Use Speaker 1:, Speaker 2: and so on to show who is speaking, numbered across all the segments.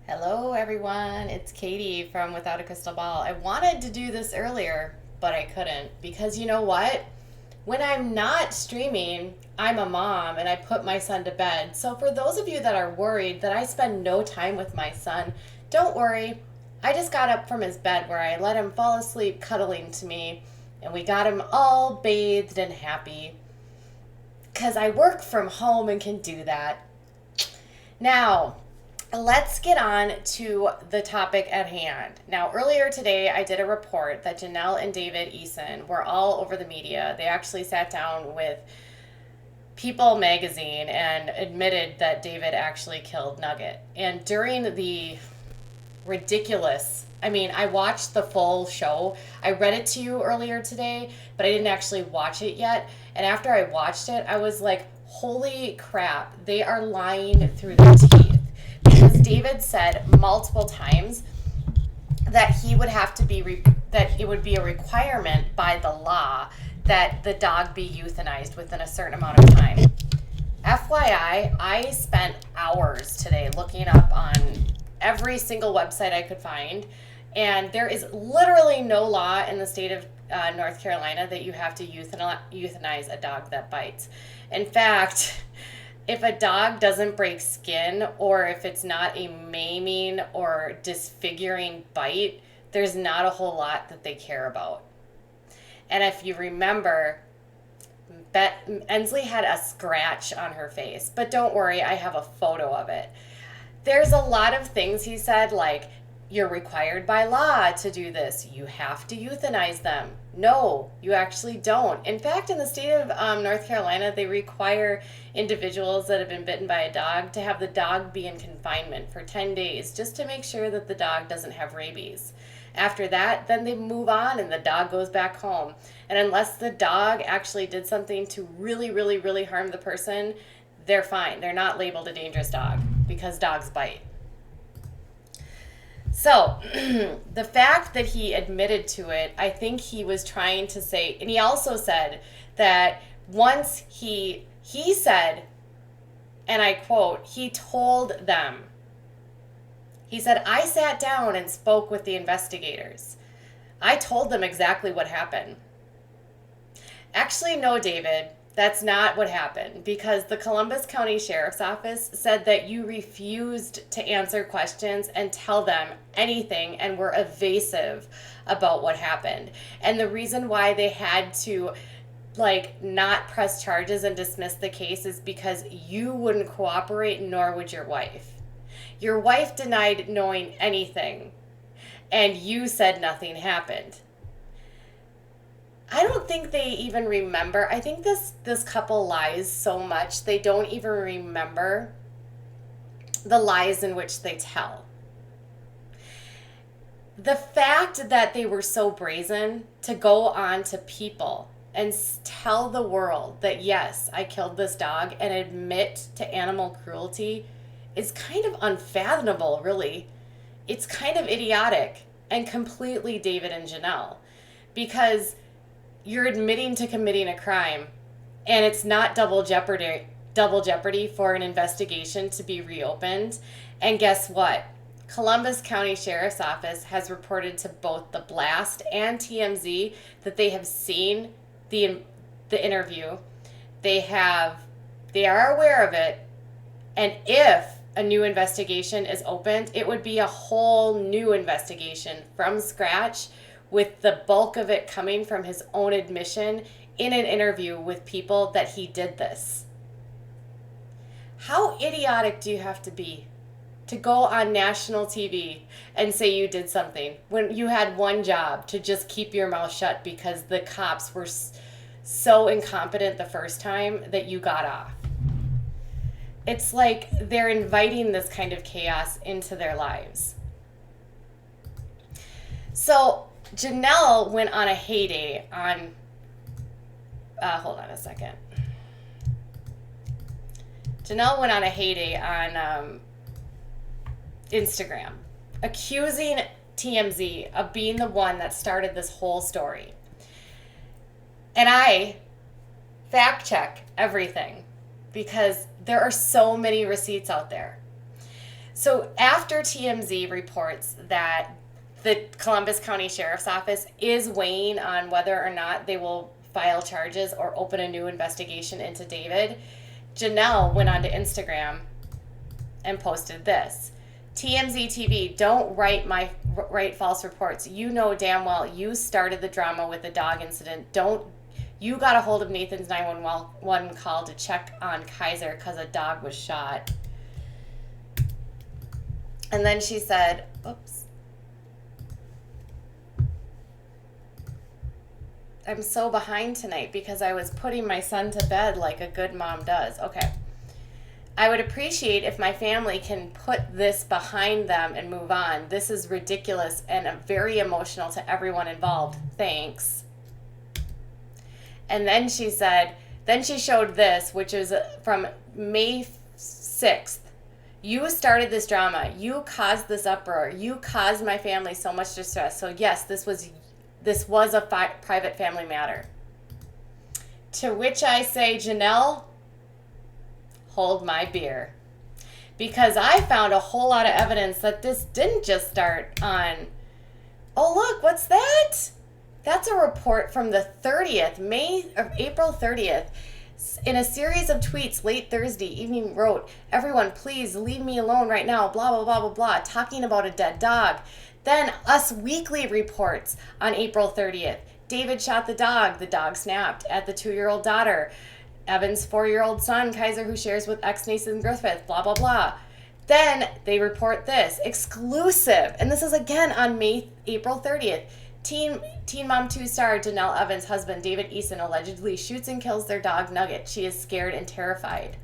Speaker 1: Hello, everyone. It's Katie from Without a Crystal Ball. I wanted to do this earlier, but I couldn't because you know what? When I'm not streaming, I'm a mom and I put my son to bed. So, for those of you that are worried that I spend no time with my son, don't worry. I just got up from his bed where I let him fall asleep cuddling to me, and we got him all bathed and happy because I work from home and can do that. Now, let's get on to the topic at hand. Now, earlier today, I did a report that Jenelle and David Eason were all over the media. They actually sat down with People magazine and admitted that David actually killed Nugget. And during the ridiculous, I watched the full show. I read it to you earlier today, but I didn't actually watch it yet. And after I watched it, I was like, holy crap, they are lying through their teeth. Because David said multiple times that he would have to be, that it would be a requirement by the law that the dog be euthanized within a certain amount of time. FYI, I spent hours today looking up on every single website I could find, and there is literally no law in the state of North Carolina that you have to euthanize a dog that bites. In fact, if a dog doesn't break skin or if it's not a maiming or disfiguring bite, there's not a whole lot that they care about. And if you remember, Ensley had a scratch on her face, but don't worry, I have a photo of it. There's a lot of things he said, like, you're required by law to do this. You have to euthanize them. No, you actually don't. In fact, in the state of North Carolina, they require individuals that have been bitten by a dog to have the dog be in confinement for 10 days just to make sure that the dog doesn't have rabies. After that, then they move on and the dog goes back home. And unless the dog actually did something to really, really, really harm the person, they're fine. They're not labeled a dangerous dog because dogs bite. So, the fact that he admitted to it, I think he was trying to say, and he also said that once he said, and I quote, he told them, he said, I sat down and spoke with the investigators. I told them exactly what happened. Actually, no, David, that's not what happened because the Columbus County Sheriff's Office said that you refused to answer questions and tell them anything and were evasive about what happened. And the reason why they had to not press charges and dismiss the case is because you wouldn't cooperate, nor would your wife. Your wife denied knowing anything, and you said nothing happened. I don't think they even remember. I think this couple lies so much they don't even remember the lies in which they tell. The fact that they were so brazen to go on to People and tell the world that yes, I killed this dog and admit to animal cruelty is kind of unfathomable, really. It's kind of idiotic and completely David and Jenelle because you're admitting to committing a crime and it's not double jeopardy for an investigation to be reopened. And guess what? Columbus County Sheriff's Office has reported to both the Blast and TMZ that they have seen the interview. They are aware of it, and if a new investigation is opened, it would be a whole new investigation from scratch, with the bulk of it coming from his own admission in an interview with People that he did this. How idiotic do you have to be to go on national TV and say you did something when you had one job, to just keep your mouth shut because the cops were so incompetent the first time that you got off? It's like they're inviting this kind of chaos into their lives. So Jenelle went on a heyday on, hold on a second. Jenelle went on a heyday on Instagram, accusing TMZ of being the one that started this whole story. And I fact check everything because there are so many receipts out there. So after TMZ reports that the Columbus County Sheriff's Office is weighing on whether or not they will file charges or open a new investigation into David, Jenelle went onto Instagram and posted this. TMZ TV, don't write false reports. You know damn well you started the drama with the dog incident. You got a hold of Nathan's 911 call to check on Kaiser because a dog was shot. And then she said, oops. I'm so behind tonight because I was putting my son to bed like a good mom does. Okay. I would appreciate if my family can put this behind them and move on. This is ridiculous and very emotional to everyone involved. Thanks. And then she showed this, which is from May 6th. You started this drama. You caused this uproar. You caused my family so much distress. So yes, this was a private family matter. To which I say, Jenelle, hold my beer. Because I found a whole lot of evidence that this didn't just start on, oh look, what's that? That's a report from the 30th, April 30th. In a series of tweets late Thursday evening wrote, everyone please leave me alone right now, blah, blah, blah, blah, blah, talking about a dead dog. Then Us Weekly reports on April 30th. David shot the dog snapped at the 2-year-old daughter. Evan's 4-year-old son, Kaiser, who shares with ex-Nathan Griffith, blah, blah, blah. Then they report this, exclusive, and this is again on April 30th. Teen Mom 2 star Jenelle Evans' husband, David Eason, allegedly shoots and kills their dog, Nugget. She is scared and terrified.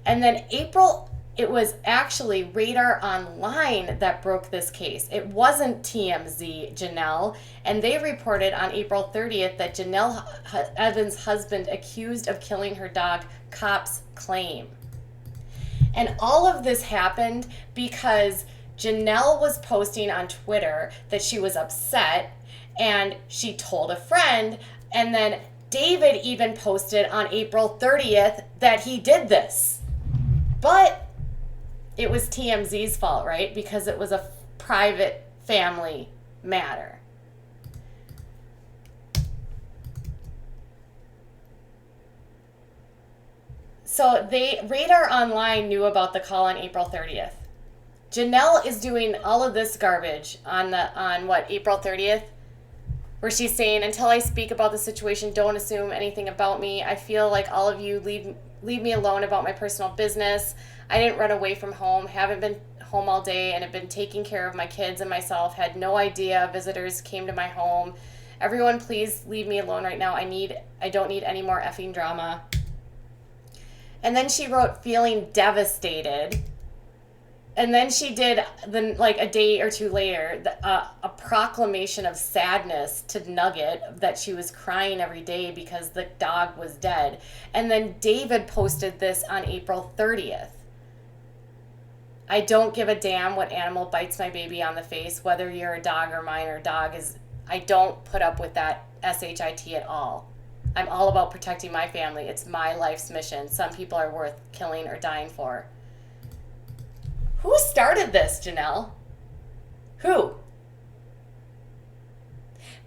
Speaker 1: And then it was actually Radar Online that broke this case. It wasn't TMZ, Jenelle. And they reported on April 30th that Jenelle Evans' husband accused of killing her dog, cops claim. And all of this happened because Jenelle was posting on Twitter that she was upset and she told a friend, and then David even posted on April 30th that he did this. But it was TMZ's fault, right? Because it was a private family matter. So Radar Online knew about the call on April 30th. Jenelle is doing all of this garbage on April 30th, where she's saying, until I speak about the situation, don't assume anything about me. I feel like all of you leave me alone about my personal business. I didn't run away from home, haven't been home all day, and have been taking care of my kids and myself. Had no idea visitors came to my home. Everyone, please leave me alone right now. I don't need any more effing drama. And then she wrote, feeling devastated. And then she did, a day or two later, a proclamation of sadness to Nugget that she was crying every day because the dog was dead. And then David posted this on April 30th. I don't give a damn what animal bites my baby on the face, whether you're a dog or mine or dog is. I don't put up with that SHIT at all. I'm all about protecting my family. It's my life's mission. Some people are worth killing or dying for. Who started this, Jenelle? Who?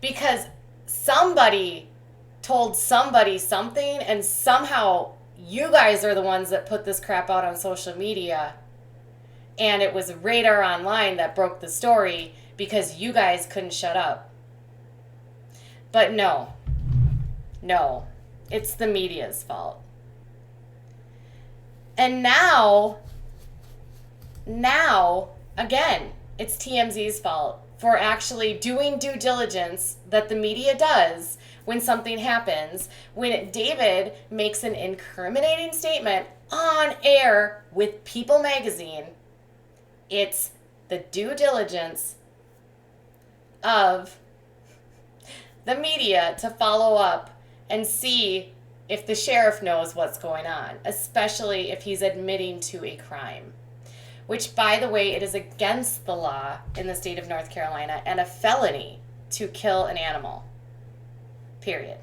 Speaker 1: Because somebody told somebody something, and somehow you guys are the ones that put this crap out on social media. And it was Radar Online that broke the story because you guys couldn't shut up. But no, it's the media's fault. And now, again, it's TMZ's fault for actually doing due diligence that the media does when something happens. When David makes an incriminating statement on air with People magazine, it's the due diligence of the media to follow up and see if the sheriff knows what's going on, especially if he's admitting to a crime. Which, by the way, it is against the law in the state of North Carolina and a felony to kill an animal. Period.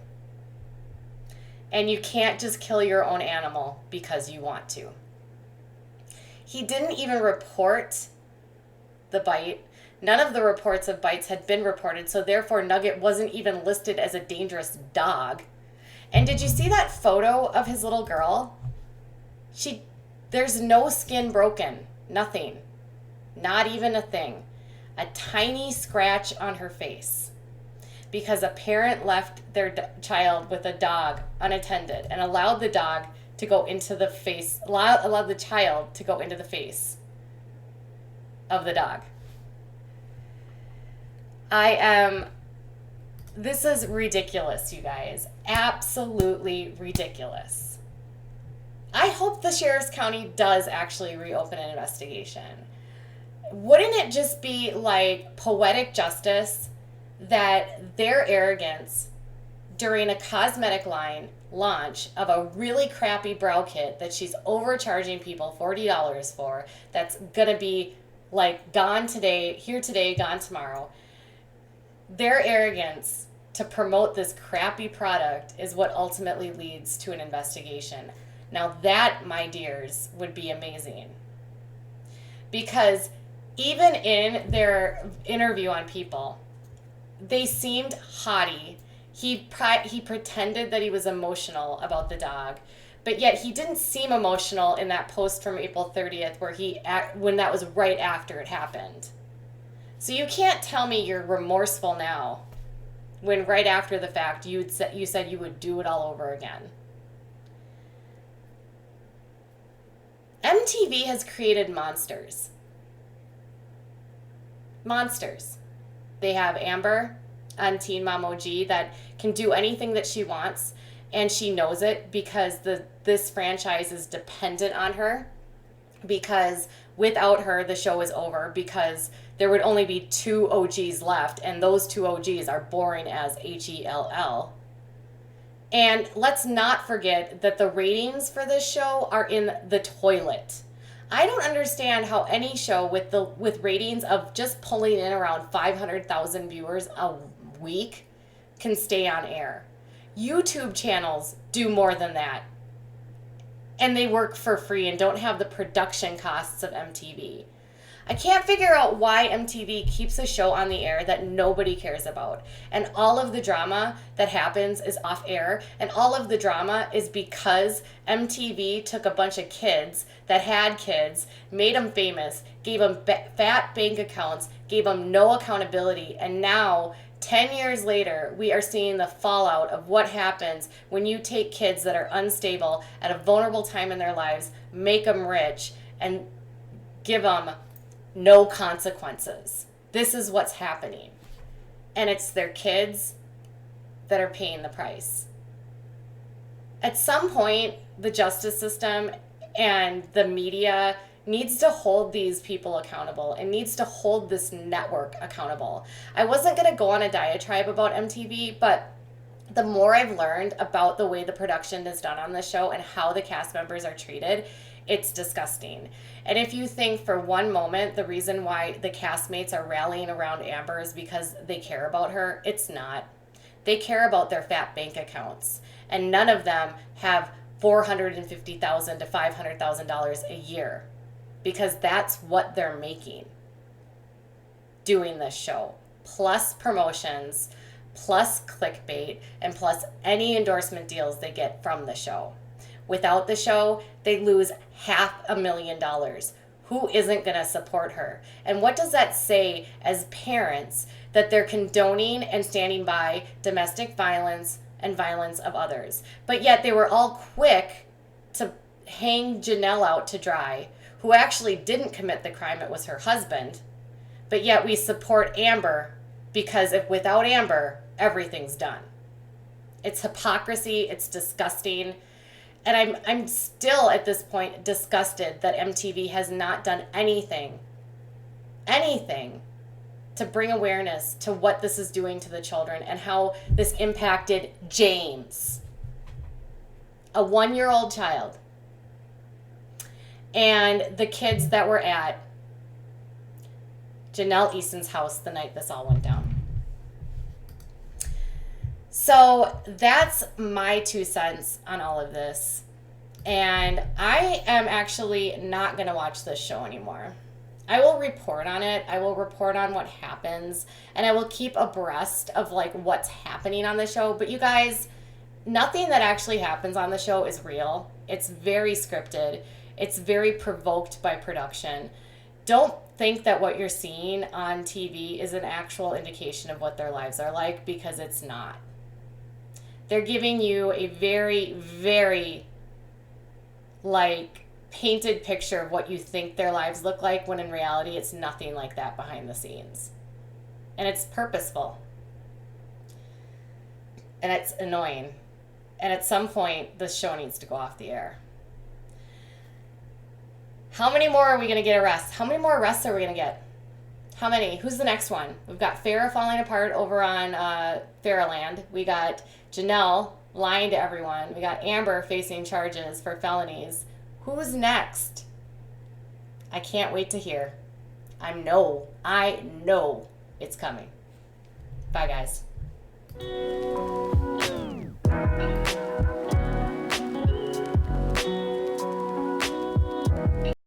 Speaker 1: And you can't just kill your own animal because you want to. He didn't even report the bite. None of the reports of bites had been reported, so therefore Nugget wasn't even listed as a dangerous dog. And did you see that photo of his little girl? There's no skin broken. Nothing. Not even a thing. A tiny scratch on her face. Because a parent left their child with a dog unattended and allowed the dog to go into the face, allowed the child to go into the face of the dog. This is ridiculous, you guys. Absolutely ridiculous. I hope the Sheriff's County does actually reopen an investigation. Wouldn't it just be like poetic justice that their arrogance during a cosmetic line launch of a really crappy brow kit that she's overcharging people $40 for, that's gonna be like gone today, here today, gone tomorrow. Their arrogance to promote this crappy product is what ultimately leads to an investigation. Now that, my dears, would be amazing. Because even in their interview on People, they seemed haughty. He pretended that he was emotional about the dog, but yet he didn't seem emotional in that post from April 30th when that was right after it happened. So you can't tell me you're remorseful now when right after the fact you said you would do it all over again. MTV has created monsters. Monsters. They have Amber on Teen Mom OG that can do anything that she wants, and she knows it because this franchise is dependent on her, because without her the show is over, because there would only be 2 OGs left, and those 2 OGs are boring as HELL. And let's not forget that the ratings for this show are in the toilet. I don't understand how any show with ratings of just pulling in around 500,000 viewers a week can stay on air. YouTube channels do more than that. And they work for free and don't have the production costs of MTV. I can't figure out why MTV keeps a show on the air that nobody cares about. And all of the drama that happens is off air. And all of the drama is because MTV took a bunch of kids that had kids, made them famous, gave them fat bank accounts, gave them no accountability. And now, 10 years later, we are seeing the fallout of what happens when you take kids that are unstable at a vulnerable time in their lives, make them rich, and give them no consequences. This is what's happening. And it's their kids that are paying the price. At some point, the justice system and the media needs to hold these people accountable and needs to hold this network accountable. I wasn't going to go on a diatribe about MTV, but the more I've learned about the way the production is done on this show and how the cast members are treated, it's disgusting. And if you think for one moment the reason why the castmates are rallying around Amber is because they care about her, it's not. They care about their fat bank accounts. And none of them have $450,000 to $500,000 a year, because that's what they're making doing this show. Plus promotions, plus clickbait, and plus any endorsement deals they get from the show. Without the show, they lose $500,000. Who isn't going to support her? And what does that say as parents, that they're condoning and standing by domestic violence and violence of others? But yet they were all quick to hang Jenelle out to dry, who actually didn't commit the crime. It was her husband. But yet we support Amber because without Amber, everything's done. It's hypocrisy. It's disgusting. And I'm still at this point disgusted that MTV has not done anything to bring awareness to what this is doing to the children and how this impacted James, a 1-year-old child, and the kids that were at Jenelle Eason's house the night this all went down. So that's my 2 cents on all of this. And I am actually not going to watch this show anymore. I will report on it. I will report on what happens, and I will keep abreast of like what's happening on the show. But you guys, nothing that actually happens on the show is real. It's very scripted. It's very provoked by production. Don't think that what you're seeing on TV is an actual indication of what their lives are like, because it's not. They're giving you a very, very like painted picture of what you think their lives look like, when in reality it's nothing like that behind the scenes. And it's purposeful. And it's annoying. And at some point this show needs to go off the air. How many more are we going to get arrests? How many more arrests are we going to get? How many? Who's the next one? We've got Farrah falling apart over on Farrahland. We got Jenelle lying to everyone. We got Amber facing charges for felonies. Who's next? I can't wait to hear. I know it's coming. Bye, guys.